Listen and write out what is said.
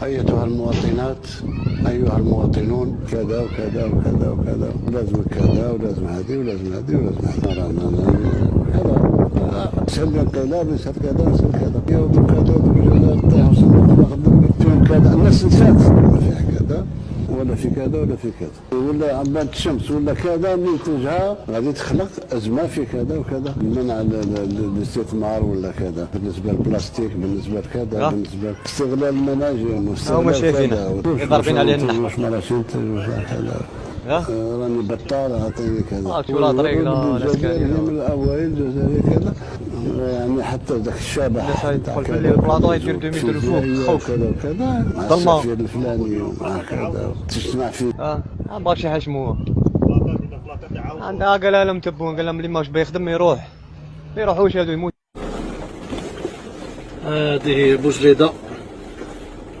أيتها المواطنات، أيها المواطنون، كذا وكذا وكذا وكذا، لازم كذا ولازم هذه ولازم هذه ولازم كذا، سلم كذا بيصير كذا بيصير كذا، يوم كذا وكذا طيح وسلم كذا، الناس نسات ما فيها كذا ولا في كذا ولا في كذا، ولا عباد الشمس ولا كذا منتجها غادي تخلق ازمه في كذا وكذا، منع الاستثمار ولا كذا، بالنسبه للبلاستيك، بالنسبه لكذا، بالنسبه لاستغلال المناجم هما شايفينها ضاربين عليه النحر. واش ما راسين كذا راني بطال عطيني كذا، شو لا طريق لا سكاري من الاوائل الجزائري كذا، يعني حتى ذاك الشبح يدخل في الليل البلاطو يدير 2000 متر الفوق خوف كذا وكذا مع السفير الفلاني ومع كذا تجتمع فيه. باغي شي حاجه شموه عندها قال لهم تبون، قال لهم اللي ماش بيخدم يروح، ما يروحوش هادو يموت. هذه بوجريده